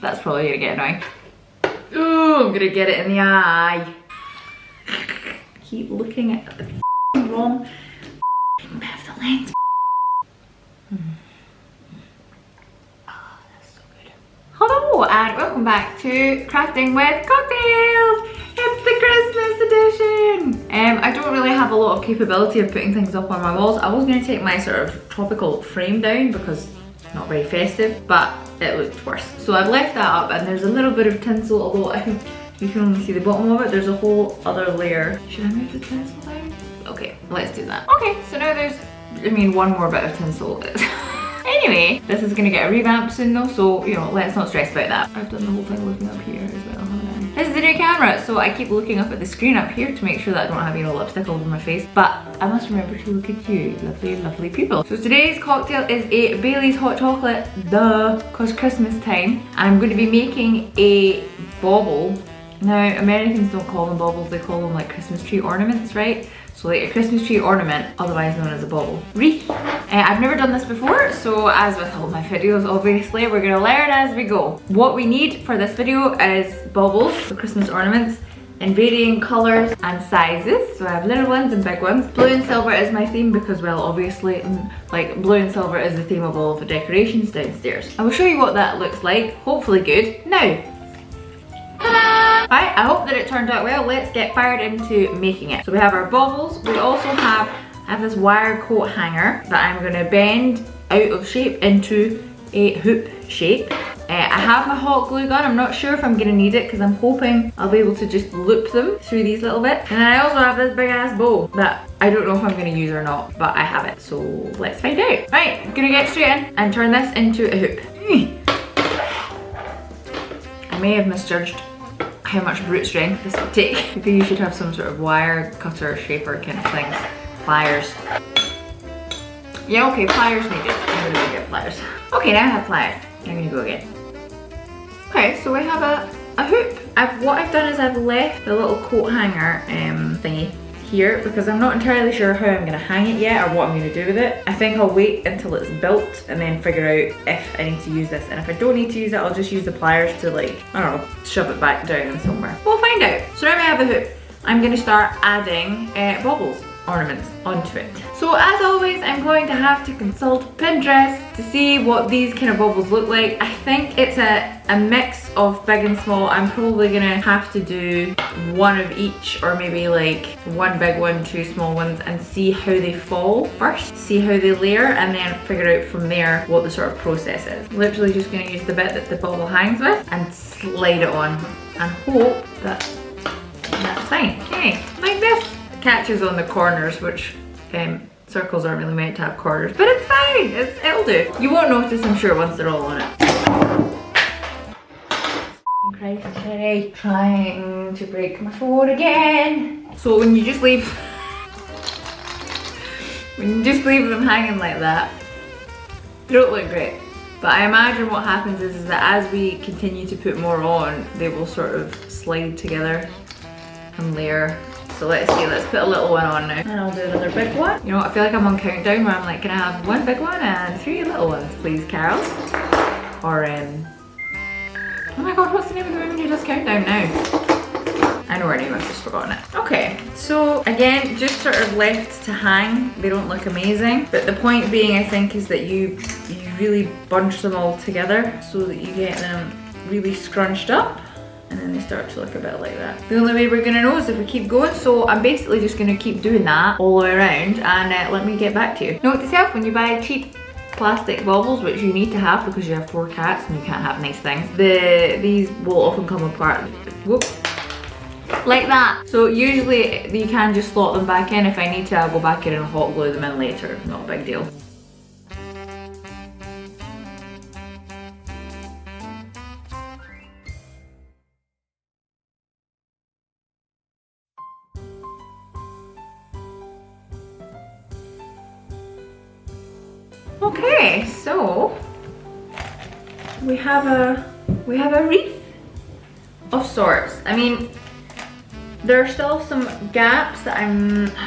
That's probably gonna get annoying. Ooh, I'm gonna get it in the eye. Keep looking at the wrong bit of the lens. Oh, that's so good. Hello and welcome back to Crafting with Cocktails. It's the Christmas edition. I don't really have a lot of capability of putting things up on my walls. I was going to take my sort of tropical frame down because it's not very festive, but it looked worse. So I've left that up and there's a little bit of tinsel, although I think you can only see the bottom of it. There's a whole other layer. Should I move the tinsel down? Okay, let's do that. Okay, so now there's, one more bit of tinsel. Anyway, this is gonna get a revamp soon though, so, let's not stress about that. I've done the whole thing looking up here as well, haven't I? This is a new camera, so I keep looking up at the screen up here to make sure that I don't have, lipstick all over my face. But I must remember to look at you, lovely, lovely people. So today's cocktail is a Bailey's hot chocolate, duh, cause Christmas time. And I'm gonna be making a bauble. Now, Americans don't call them baubles, they call them like Christmas tree ornaments, right? So like a Christmas tree ornament, otherwise known as a bauble. Wreath. I've never done this before, so as with all my videos, obviously, we're gonna learn as we go. What we need for this video is baubles, so Christmas ornaments, in varying colors and sizes. So I have little ones and big ones. Blue and silver is my theme because, well, obviously, blue and silver is the theme of all of the decorations downstairs. I will show you what that looks like, hopefully good. Now, right, I hope that it turned out well. Let's get fired into making it. So we have our baubles. We also have this wire coat hanger that I'm gonna bend out of shape into a hoop shape. I have my hot glue gun. I'm not sure if I'm gonna need it because I'm hoping I'll be able to just loop them through these little bits. And then I also have this big ass bow that I don't know if I'm gonna use or not, but I have it, so let's find out. Right, I'm gonna get straight in and turn this into a hoop. I may have misjudged how much brute strength this would take. Maybe you should have some sort of wire cutter, shaper kind of things. Pliers. Yeah, okay, pliers needed. I'm gonna go get pliers. Okay, now I have pliers. I'm gonna go again. Okay, so we have a hoop. What I've done is I've left the little coat hanger thingy here because I'm not entirely sure how I'm gonna hang it yet or what I'm gonna do with it. I think I'll wait until it's built and then figure out if I need to use this. And if I don't need to use it, I'll just use the pliers to shove it back down somewhere. We'll find out. So now I have the hoop. I'm gonna start adding baubles, ornaments onto it. So as always, I'm going to have to consult Pinterest to see what these kind of baubles look like. I think it's a mix of big and small. I'm probably gonna have to do one of each or maybe like one big one, two small ones and see how they fall first, see how they layer and then figure out from there what the sort of process is. Literally just gonna use the bit that the bauble hangs with and slide it on and hope that that's fine. Okay, like this. Catches on the corners, which circles aren't really meant to have corners, but it's fine, it'll do. You won't notice, I'm sure, once they're all on it. Christ, Sherrie, trying to break my phone again. So when you just leave them hanging like that, they don't look great. But I imagine what happens is that as we continue to put more on, they will sort of slide together and layer. So let's see, let's put a little one on now. And I'll do another big one. I feel like I'm on countdown where I'm like, can I have one big one and 3 little ones, please, Carol? Or, oh my god, what's the name of the woman who does countdown now? I know her name, I've just forgotten it. Okay, so again, just sort of left to hang. They don't look amazing. But the point being, I think, is that you really bunch them all together so that you get them really scrunched up. And then they start to look a bit like that. The only way we're gonna know is if we keep going, so I'm basically just gonna keep doing that all the way around and let me get back to you. Note to self, when you buy cheap plastic baubles, which you need to have because you have 4 cats and you can't have nice things, these will often come apart, whoop, like that. So usually you can just slot them back in. If I need to, I'll go back in and hot glue them in later, not a big deal. Okay, so we have a wreath of sorts. There are still some gaps that I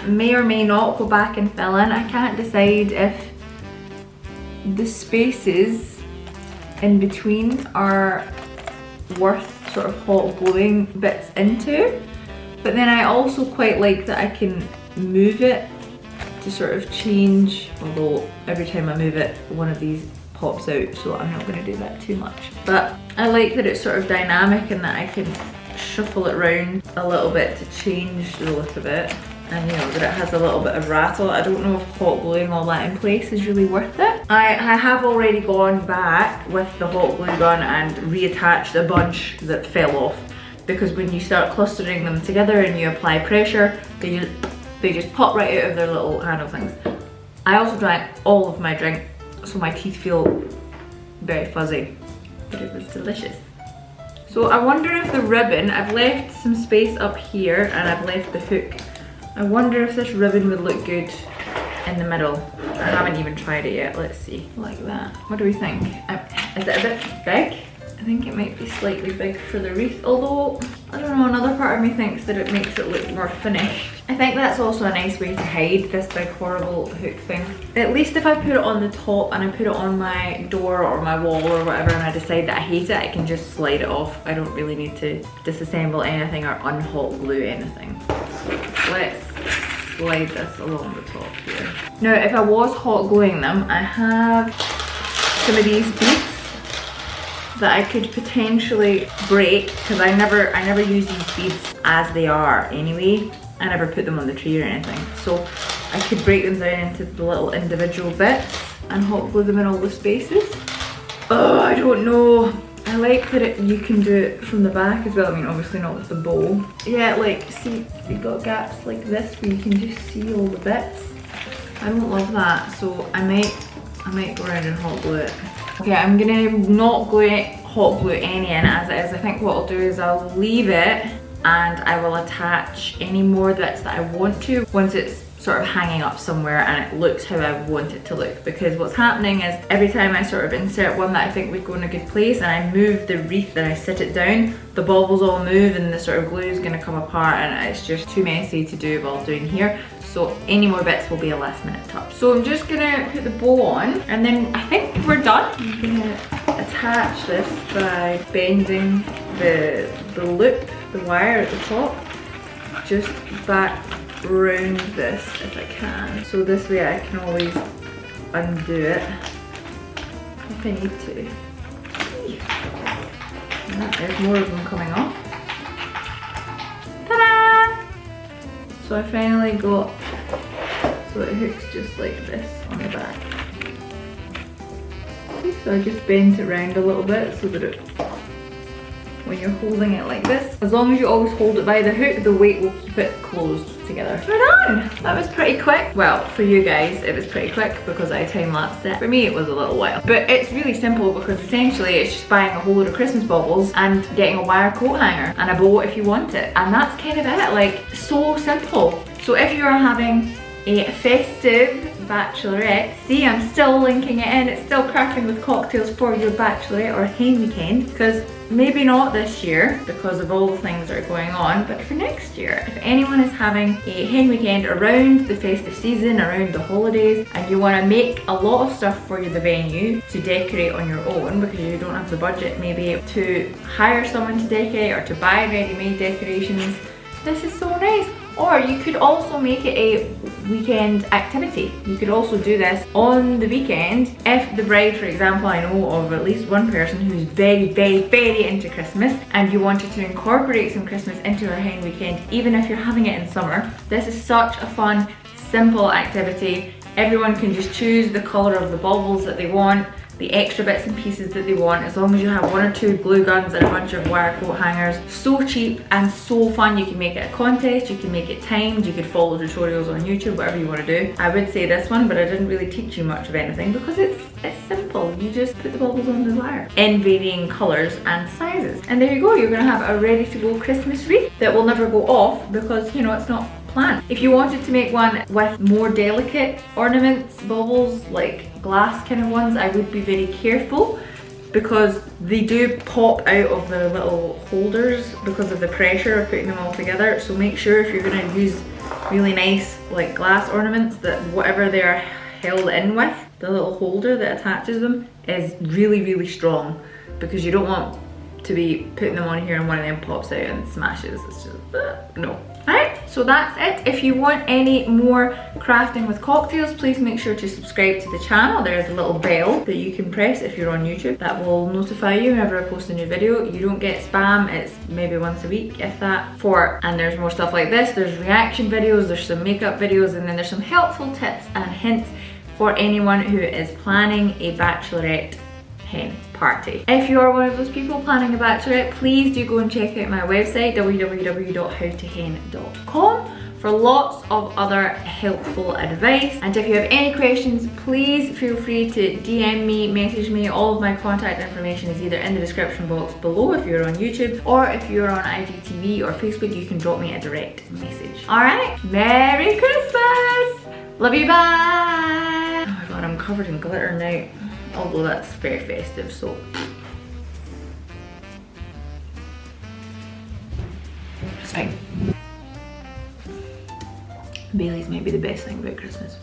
may or may not go back and fill in. I can't decide if the spaces in between are worth sort of hot gluing bits into. But then I also quite like that I can move it to sort of change, although every time I move it, one of these pops out, so I'm not going to do that too much. But I like that it's sort of dynamic and that I can shuffle it around a little bit to change the look of it. And you know, that it has a little bit of rattle. I don't know if hot gluing all that in place is really worth it. I have already gone back with the hot glue gun and reattached a bunch that fell off, because when you start clustering them together and you apply pressure, they just pop right out of their little handle things. I also drank all of my drink, so my teeth feel very fuzzy, but it was delicious. So I wonder if the ribbon, I've left some space up here and I've left the hook. I wonder if this ribbon would look good in the middle. I haven't even tried it yet, let's see. Like that. What do we think? Is it a bit big? I think it might be slightly big for the wreath, although, I don't know, another part of me thinks that it makes it look more finished. I think that's also a nice way to hide this big horrible hook thing. At least if I put it on the top and I put it on my door or my wall or whatever and I decide that I hate it, I can just slide it off. I don't really need to disassemble anything or unhot glue anything. Let's slide this along the top here. Now, if I was hot gluing them, I have some of these beads that I could potentially break, because I never use these beads as they are anyway. I never put them on the tree or anything. So I could break them down into the little individual bits and hot glue them in all the spaces. Oh, I don't know. I like that you can do it from the back as well. I mean, obviously not with the bow. Yeah, like, see, you've got gaps like this where you can just see all the bits. I don't love that, so I might go around and hot glue it. Okay, I'm gonna not hot glue any in as it is. I think what I'll do is I'll leave it and I will attach any more bits that I want to once it's sort of hanging up somewhere and it looks how I want it to look. Because what's happening is every time I sort of insert one that I think would go in a good place and I move the wreath and I sit it down, the baubles all move and the sort of glue is going to come apart and it's just too messy to do while doing here. So any more bits will be a last minute touch. So I'm just gonna put the bow on and then I think we're done. I'm gonna attach this by bending the loop, the wire at the top, just back around this if I can. So this way I can always undo it if I need to. And there's more of them coming off. Ta-da! So I finally got, so it hooks just like this on the back. So I just bent it around a little bit so that it, when you're holding it like this, as long as you always hold it by the hook, the weight will keep it closed together. We're done! That was pretty quick. Well, for you guys, it was pretty quick because I time-lapsed it. For me, it was a little while. But it's really simple because essentially it's just buying a whole load of Christmas baubles and getting a wire coat hanger and a bow if you want it. And that's kind of it, like, so simple. So if you're having a festive bachelorette, see, I'm still linking it in, it's still cracking with cocktails for your bachelorette or hen weekend, because maybe not this year because of all the things that are going on, but for next year, if anyone is having a hen weekend around the festive season, around the holidays, and you want to make a lot of stuff for the venue to decorate on your own because you don't have the budget maybe to hire someone to decorate or to buy ready-made decorations, this is so nice. Or you could also make it a weekend activity. You could also do this on the weekend. If the bride, for example, I know of at least one person who's very, very, very into Christmas and you wanted to incorporate some Christmas into her hen weekend, even if you're having it in summer, this is such a fun, simple activity. Everyone can just choose the colour of the baubles that they want, the extra bits and pieces that they want, as long as you have 1 or 2 glue guns and a bunch of wire coat hangers. So cheap and so fun. You can make it a contest, you can make it timed, you could follow tutorials on YouTube, whatever you want to do. I would say this one, but I didn't really teach you much of anything because it's simple. You just put the baubles on the wire in varying colours and sizes. And there you go, you're gonna have a ready to go Christmas wreath that will never go off because, you know, it's not planned. If you wanted to make one with more delicate ornaments, baubles, like glass kind of ones, I would be very careful because they do pop out of their little holders because of the pressure of putting them all together. So make sure if you're going to use really nice like glass ornaments that whatever they're held in with, the little holder that attaches them, is really, really strong, because you don't want to be putting them on here and one of them pops out and smashes. It's just, no. Alright, so that's it. If you want any more crafting with cocktails, please make sure to subscribe to the channel. There's a little bell that you can press if you're on YouTube that will notify you whenever I post a new video. You don't get spam, it's maybe once a week, if that. And there's more stuff like this. There's reaction videos, there's some makeup videos, and then there's some helpful tips and hints for anyone who is planning a bachelorette hen party. If you're one of those people planning a bachelorette, please do go and check out my website www.howtohen.com for lots of other helpful advice. And if you have any questions, please feel free to DM me, message me. All of my contact information is either in the description box below if you're on YouTube, or if you're on IGTV or Facebook, you can drop me a direct message. Alright, Merry Christmas! Love you, bye! Oh my god, I'm covered in glitter now. Although that's very festive, so. It's fine. Baileys might be the best thing about Christmas.